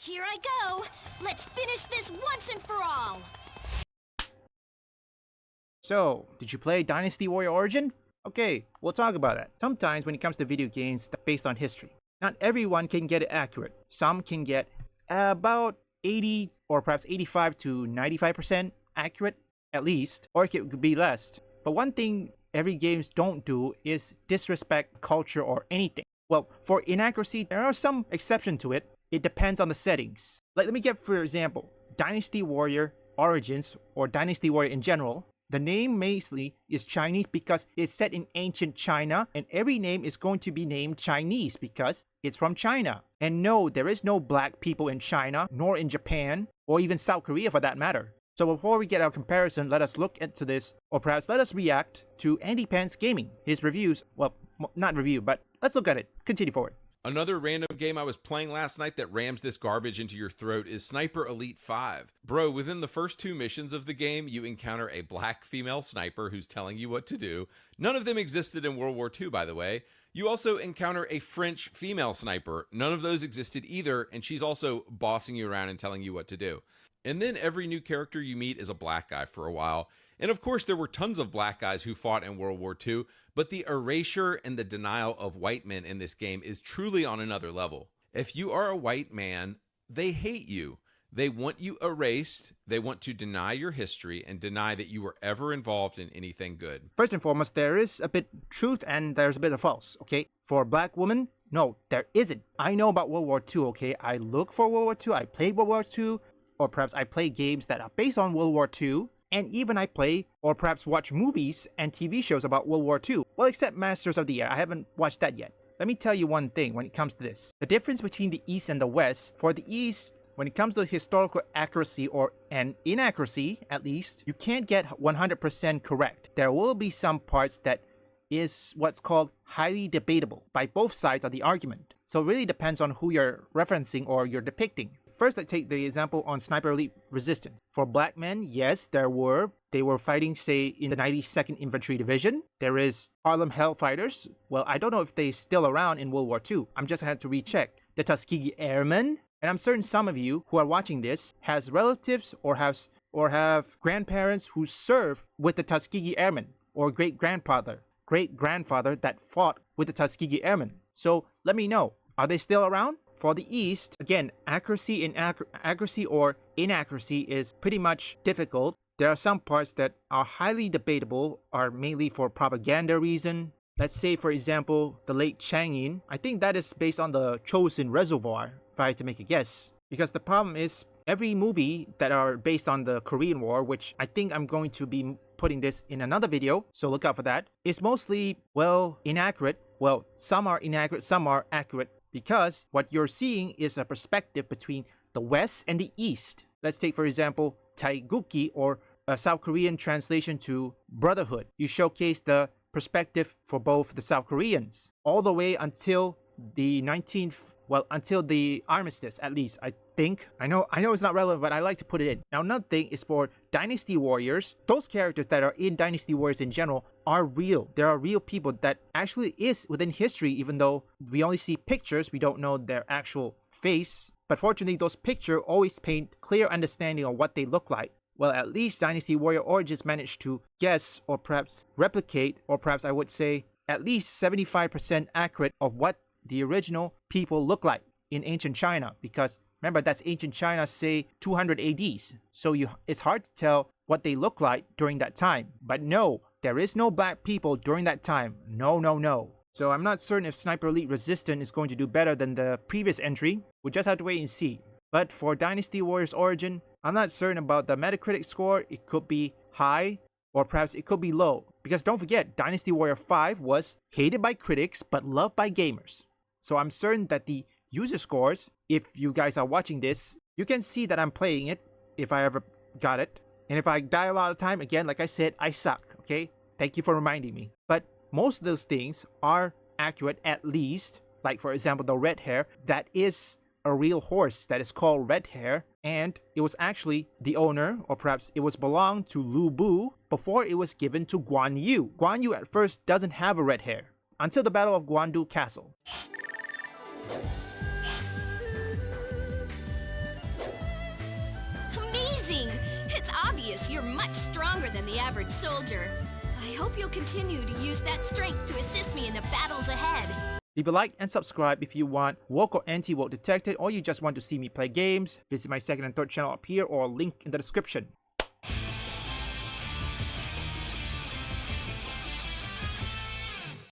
Here I go! Let's finish this once and for all! So, did you play Dynasty Warrior Origin? Okay, we'll talk about that. Sometimes when it comes to video games based on history, not everyone can get it accurate. Some can get about 80 or perhaps 85 to 95% accurate, at least, or it could be less. But one thing every games don't do is disrespect culture or anything. Well, for inaccuracy, there are some exceptions to it. It depends on the settings. Let me get, for example, Dynasty Warrior Origins, or Dynasty Warrior in general. The name mainly is Chinese because it's set in ancient China, and every name is going to be named Chinese because it's from China. And no, there is no black people in China, nor in Japan, or even South Korea for that matter. So before we get our comparison, let us look into this, or perhaps let us react to Andy Pence Gaming. His reviews, well, not review, but let's look at it. Continue forward. Another random game I was playing last night that rams this garbage into your throat is Sniper Elite 5. Bro, within the first 2 missions of the game, you encounter a black female sniper who's telling you what to do. None of them existed in World War II, by the way. You also encounter a French female sniper. None of those existed either, and she's also bossing you around and telling you what to do. And then every new character you meet is a black guy for a while. And of course, there were tons of black guys who fought in World War II, but the erasure and the denial of white men in this game is truly on another level. If you are a white man, they hate you. They want you erased. They want to deny your history and deny that you were ever involved in anything good. First and foremost, there is a bit truth and there's a bit of false, okay? For a black woman, no, there isn't. I know about World War II, okay? I look for World War II, I played World War II, or perhaps I play games that are based on World War II, and even I play or perhaps watch movies and TV shows about World War II. Well, except Masters of the Air, I haven't watched that yet. Let me tell you one thing when it comes to this. The difference between the East and the West, for the East, when it comes to historical accuracy or an inaccuracy, at least, you can't get 100% correct. There will be some parts that is what's called highly debatable by both sides of the argument. So it really depends on who you're referencing or you're depicting. First, let's take the example on Sniper Elite Resistance. For black men, yes, they were fighting, say, in the 92nd Infantry Division. There is Harlem Hellfighters. Well, I don't know if they're still around in World War II. I'm just had to recheck. The Tuskegee Airmen. And I'm certain some of you who are watching this has relatives or have grandparents who serve with the Tuskegee Airmen, or great-grandfather that fought with the Tuskegee Airmen. So let me know, are they still around? For the East, again, accuracy or inaccuracy is pretty much difficult. There are some parts that are highly debatable, are mainly for propaganda reason. Let's say, for example, the Lake Chang'e. I think that is based on the Chosin Reservoir, if I had to make a guess. Because the problem is, every movie that are based on the Korean War, which I think I'm going to be putting this in another video, so look out for that, is mostly, well, inaccurate. Well, some are inaccurate, some are accurate. Because what you're seeing is a perspective between the West and the East. Let's take, for example, Taegukgi, or a South Korean translation to Brotherhood. You showcase the perspective for both the South Koreans, all the way until the until the armistice, at least, I think. I know it's not relevant, but I like to put it in. Now, another thing is for Dynasty Warriors, those characters that are in Dynasty Warriors in general are real. There are real people that actually is within history, even though we only see pictures, we don't know their actual face. But fortunately, those pictures always paint clear understanding of what they look like. Well, at least Dynasty Warrior Origins managed to guess, or perhaps replicate, or perhaps I would say at least 75% accurate of what the original people look like in ancient China. Because remember, that's ancient China, say 200 ADs. So it's hard to tell what they look like during that time. But no, there is no black people during that time. No. So I'm not certain if Sniper Elite Resistance is going to do better than the previous entry. We'll just have to wait and see. But for Dynasty Warriors Origin, I'm not certain about the Metacritic score. It could be high, or perhaps it could be low. Because don't forget, Dynasty Warrior 5 was hated by critics but loved by gamers. So I'm certain that the user scores, if you guys are watching this, you can see that I'm playing it, if I ever got it. And if I die a lot of time, again, like I said, I suck, okay? Thank you for reminding me. But most of those things are accurate, at least. Like, for example, the red hair, that is a real horse that is called Red Hair, and it was actually the owner, or perhaps it was belonged to Lu Bu before it was given to Guan Yu. Guan Yu at first doesn't have a red hair until the Battle of Guandu Castle. amazing! It's obvious you're much stronger than the average soldier. I hope you'll continue to use that strength to assist me in the battles ahead. Leave a like and subscribe if you want woke or anti-woke detected, or you just want to see me play games. Visit my second and third channel up here or link in the description.